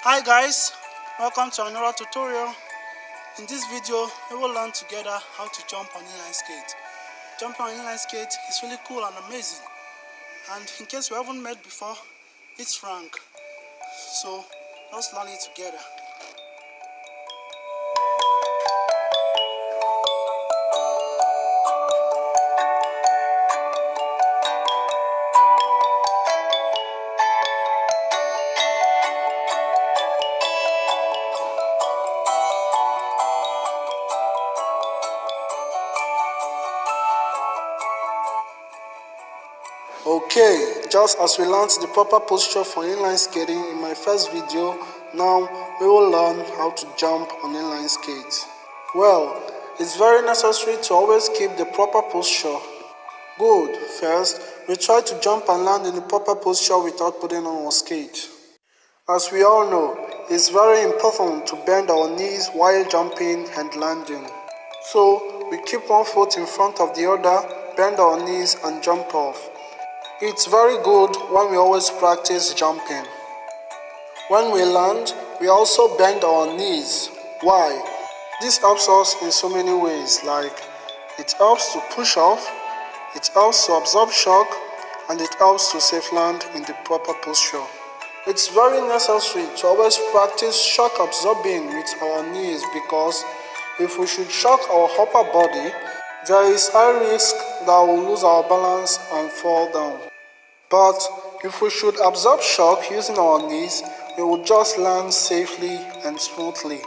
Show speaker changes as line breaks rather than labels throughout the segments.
Hi guys, welcome to another tutorial. In this video, we will learn together how to jump on inline skate. Jumping on inline skate is really cool and amazing. And in case you haven't met before, it's Frank. So let's learn it together. Okay, just as we learned the proper posture for inline skating in my first video, now we will learn how to jump on inline skates. Well, it's very necessary to always keep the proper posture. Good. First, we try to jump and land in the proper posture without putting on our skate. As we all know, it's very important to bend our knees while jumping and landing. So, we keep one foot in front of the other, bend our knees and jump off. It's very good when we always practice jumping. When we land, we also bend our knees. Why? This helps us in so many ways, like it helps to push off, it helps to absorb shock, and it helps to safe land in the proper posture. It's very necessary to always practice shock absorbing with our knees because if we should shock our upper body, there is high risk that we'll lose our balance and fall down. But if we should absorb shock using our knees, we will just land safely and smoothly.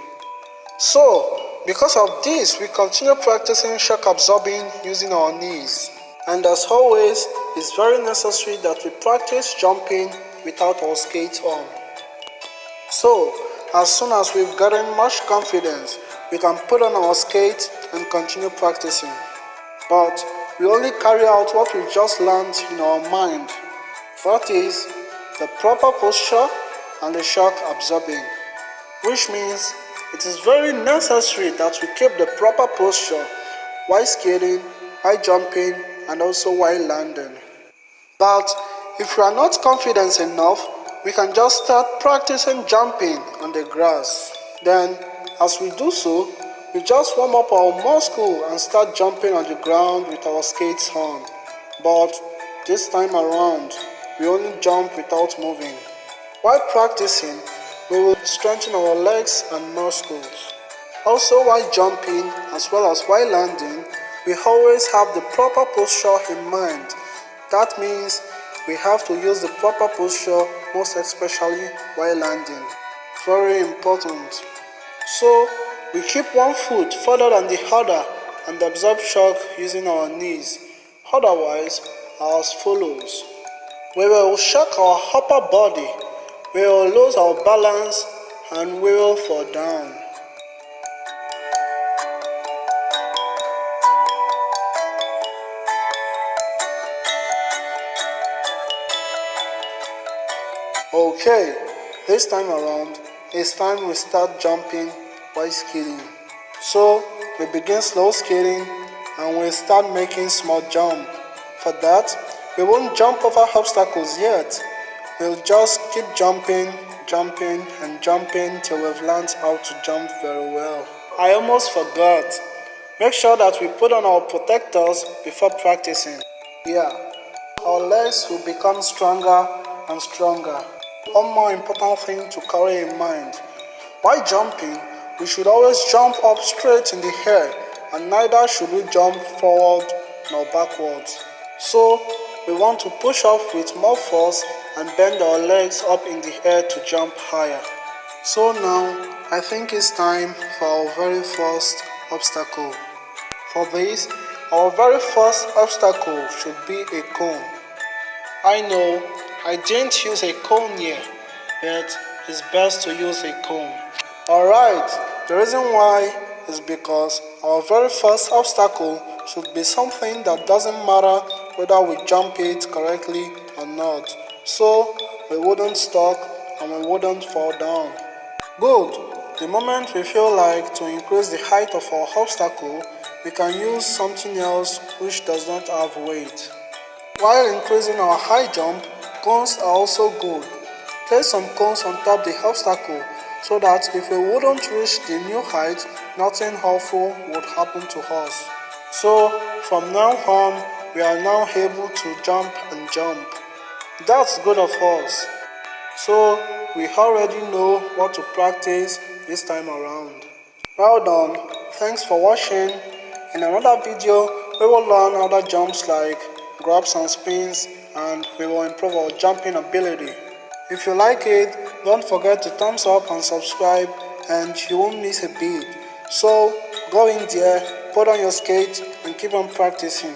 So, because of this, we continue practicing shock absorbing using our knees. And as always, it's very necessary that we practice jumping without our skates on. So, as soon as we've gotten much confidence, we can put on our skates and continue practicing. But we only carry out what we just learned in our mind. That is, the proper posture and the shock absorbing. Which means it is very necessary that we keep the proper posture while skating, while jumping, and also while landing. But if we are not confident enough, we can just start practicing jumping on the grass. Then, as we do so, we just warm up our muscle and start jumping on the ground with our skates on. But this time around, we only jump without moving. While practicing, we will strengthen our legs and muscles. Also, while jumping as well as while landing, we always have the proper posture in mind. That means we have to use the proper posture, most especially while landing. Very important. So, we keep one foot further than the other and absorb shock using our knees. Otherwise, as follows. We will shock our upper body, we will lose our balance, and we will fall down. Okay, this time around, it's time we start jumping while skating. So, we begin slow skating and we start making small jump. For that, we won't jump over obstacles yet. We'll just keep jumping, and jumping till we've learned how to jump very well. I almost forgot. Make sure that we put on our protectors before practicing. Yeah, our legs will become stronger and stronger. One more important thing to carry in mind. While jumping, we should always jump up straight in the air, and neither should we jump forward nor backwards. So, we want to push off with more force and bend our legs up in the air to jump higher. So now, I think it's time for our very first obstacle. For this, our very first obstacle should be a cone. I know I didn't use a cone here, but it's best to use a cone. Alright, the reason why is because our very first obstacle should be something that doesn't matter whether we jump it correctly or not. So we wouldn't stuck and we wouldn't fall down. Good. The moment we feel like to increase the height of our obstacle, we can use something else which does not have weight. While increasing our high jump, cones are also good. Place some cones on top the obstacle so that if we wouldn't reach the new height, nothing awful would happen to us. So from now on, we are now able to jump and jump. That's good of us. So we already know what to practice this time around. Well done. Thanks for watching. In another video, we will learn other jumps like grabs and spins, and we will improve our jumping ability. If you like it, don't forget to thumbs up and subscribe, and you won't miss a beat. So go in there, put on your skates and keep on practicing.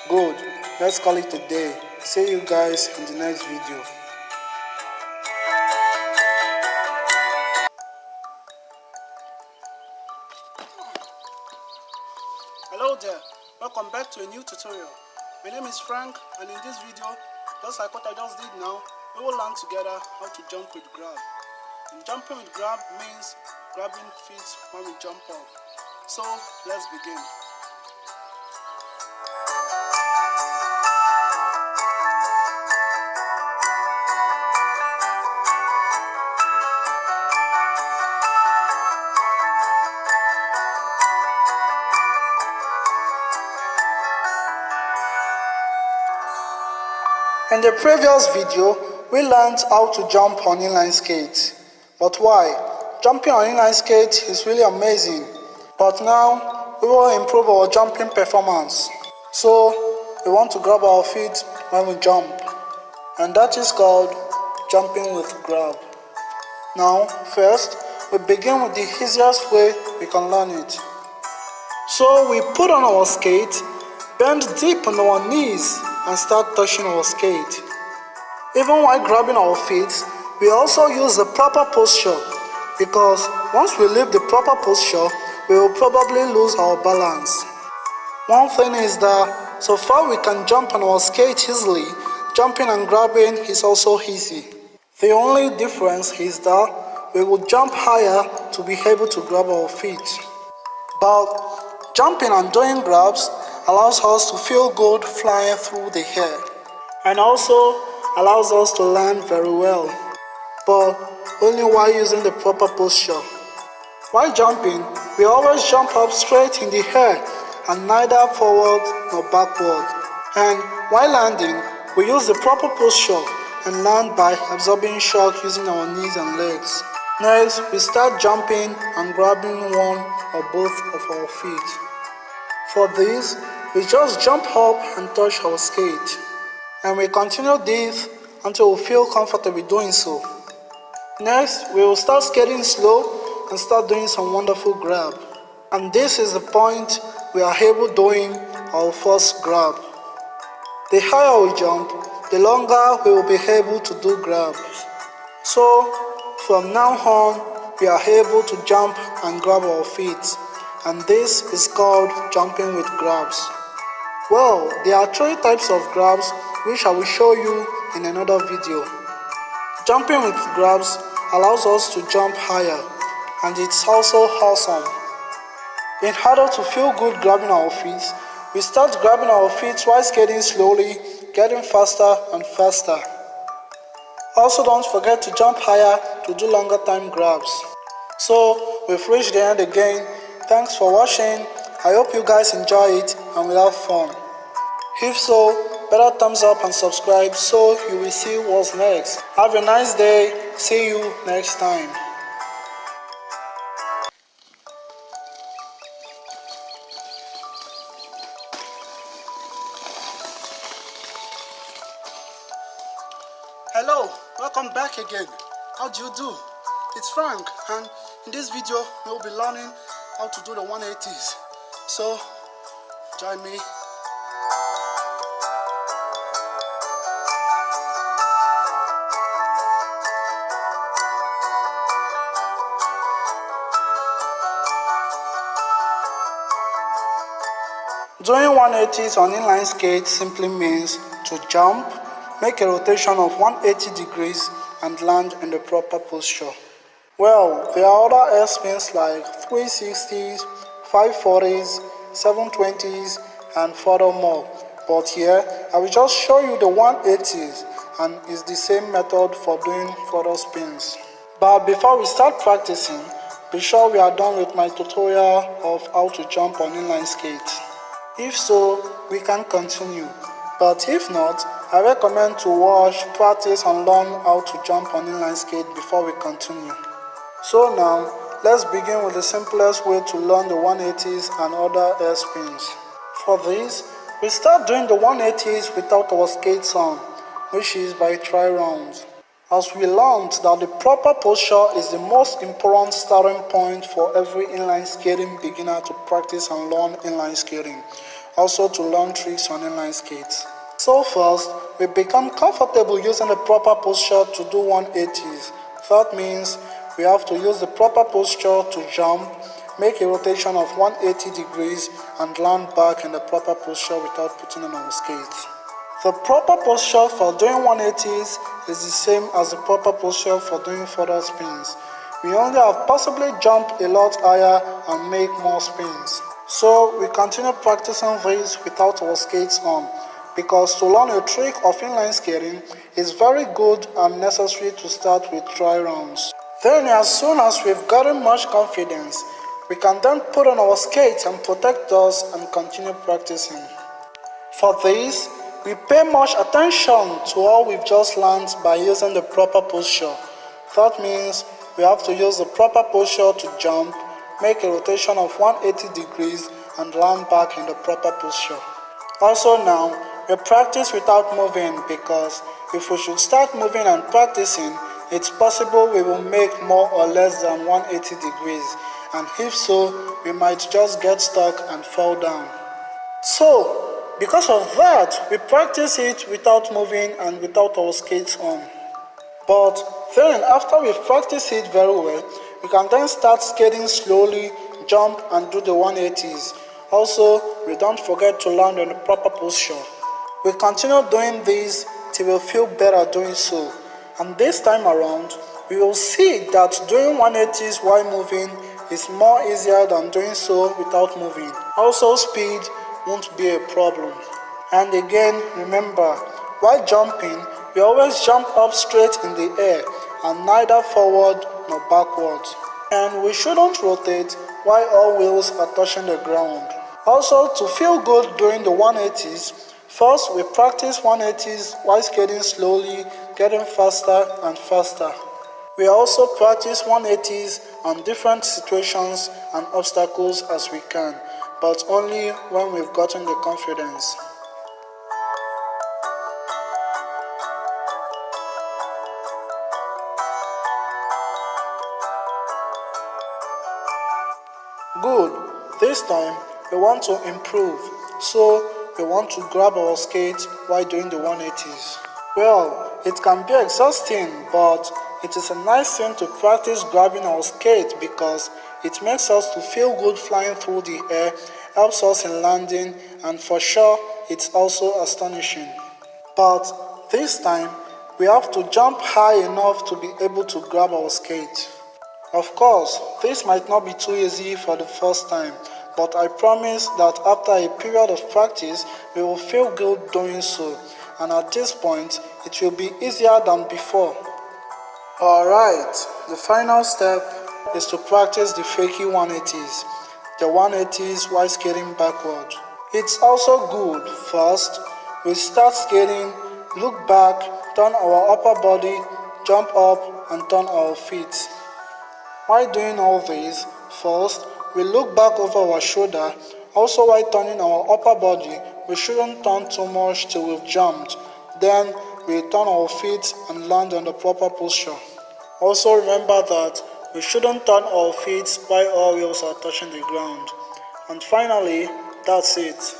Good. Let's call it a day. See you guys in the next video. Hello there, welcome back to a new tutorial. My name is Frank, and in this video, just like what I just did now, we will learn together how to jump with grab. And jumping with grab means grabbing feet when we jump up. So let's begin. In the previous video, we learned how to jump on inline skates. But why? Jumping on inline skates is really amazing. But now, we will improve our jumping performance. So, we want to grab our feet when we jump. And that is called jumping with grab. Now, first, we begin with the easiest way we can learn it. So, we put on our skate, bend deep on our knees, and start touching our skate. Even while grabbing our feet, we also use the proper posture, because once we leave the proper posture, we will probably lose our balance. One thing is that so far we can jump on our skate easily, jumping and grabbing is also easy. The only difference is that we will jump higher to be able to grab our feet. But jumping and doing grabs allows us to feel good flying through the air, and also allows us to land very well, but only while using the proper posture. While jumping, we always jump up straight in the air and neither forward nor backward. And while landing, we use the proper posture and land by absorbing shock using our knees and legs. Next, we start jumping and grabbing one or both of our feet. For this, we just jump up and touch our skate. And we continue this until we feel comfortable doing so. Next, we will start skating slow and start doing some wonderful grab. And this is the point we are able doing our first grab. The higher we jump, the longer we will be able to do grabs. So, from now on, we are able to jump and grab our feet. And this is called jumping with grabs. Well, there are 3 types of grabs which I will show you in another video. Jumping with grabs allows us to jump higher, and it's also awesome. In order to feel good grabbing our feet, we start grabbing our feet while skating slowly, getting faster and faster. Also, don't forget to jump higher to do longer time grabs. So, we've reached the end again. Thanks for watching. I hope you guys enjoy it and will have fun. If so, better thumbs up and subscribe so you will see what's next. Have a nice day. See you next time. Hello, welcome back again. How do you do? It's Frank, and in this video we'll be learning how to do the 180s. So, join me. Doing 180s on inline skates simply means to jump, make a rotation of 180 degrees and land in the proper posture. Well, there are other air spins like 360s, 540s, 720s and furthermore. But here, I will just show you the 180s and is the same method for doing further spins. But before we start practicing, be sure we are done with my tutorial of how to jump on inline skates. If so, we can continue. But if not, I recommend to watch, practice and learn how to jump on inline skate before we continue. So now, let's begin with the simplest way to learn the 180s and other air spins. For this, we start doing the 180s without our skates on, which is by try rounds. As we learned that the proper posture is the most important starting point for every inline skating beginner to practice and learn inline skating, also to learn tricks on inline skates. So first, we become comfortable using the proper posture to do 180s. That means we have to use the proper posture to jump, make a rotation of 180 degrees and land back in the proper posture without putting on our skates. The proper posture for doing 180s is the same as the proper posture for doing further spins. We only have possibly jump a lot higher and make more spins. So we continue practicing this without our skates on, because to learn a trick of inline skating is very good and necessary to start with try rounds. Then as soon as we've gotten much confidence, we can then put on our skates and protect us and continue practicing. For this, we pay much attention to how we've just learned by using the proper posture. That means we have to use the proper posture to jump, make a rotation of 180 degrees and land back in the proper posture. Also now, we practice without moving, because if we should start moving and practicing, it's possible we will make more or less than 180 degrees, and if so, we might just get stuck and fall down. So, because of that, we practice it without moving and without our skates on. But then, after we've practiced it very well, we can then start skating slowly, jump and do the 180s. Also, we don't forget to land in the proper posture. We continue doing this till we feel better doing so. And this time around, we will see that doing 180s while moving is more easier than doing so without moving. Also, speed won't be a problem. And again, remember, while jumping, we always jump up straight in the air and neither forward nor backwards. And we shouldn't rotate while all wheels are touching the ground. Also, to feel good during the 180s, first we practice 180s while skating slowly, getting faster and faster. We also practice 180s on different situations and obstacles as we can, but only when we've gotten the confidence. Good. This time we want to improve, so we want to grab our skates while doing the 180s. Well, it can be exhausting, but it is a nice thing to practice grabbing our skates, because it makes us to feel good flying through the air, helps us in landing, and for sure it's also astonishing. But this time we have to jump high enough to be able to grab our skate. Of course, this might not be too easy for the first time, but I promise that after a period of practice, we will feel good doing so, and at this point, it will be easier than before. Alright, the final step is to practice the Fakie 180s, the 180s while skating backward. It's also good. First, we start skating, look back, turn our upper body, jump up and turn our feet. While doing all this, first, we look back over our shoulder. Also, while turning our upper body, we shouldn't turn too much till we've jumped. Then, we turn our feet and land on the proper posture. Also remember that we shouldn't turn our feet while our wheels are touching the ground. And finally, that's it.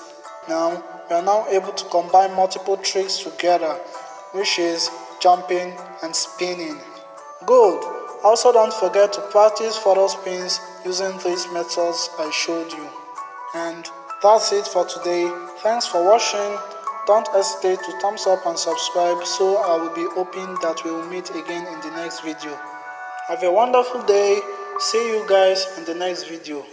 Now, we are now able to combine multiple tricks together, which is jumping and spinning. Good. Also, don't forget to practice further spins using these methods I showed you. And that's it for today. Thanks for watching. Don't hesitate to thumbs up and subscribe, so I will be hoping that we will meet again in the next video. Have a wonderful day. See you guys in the next video.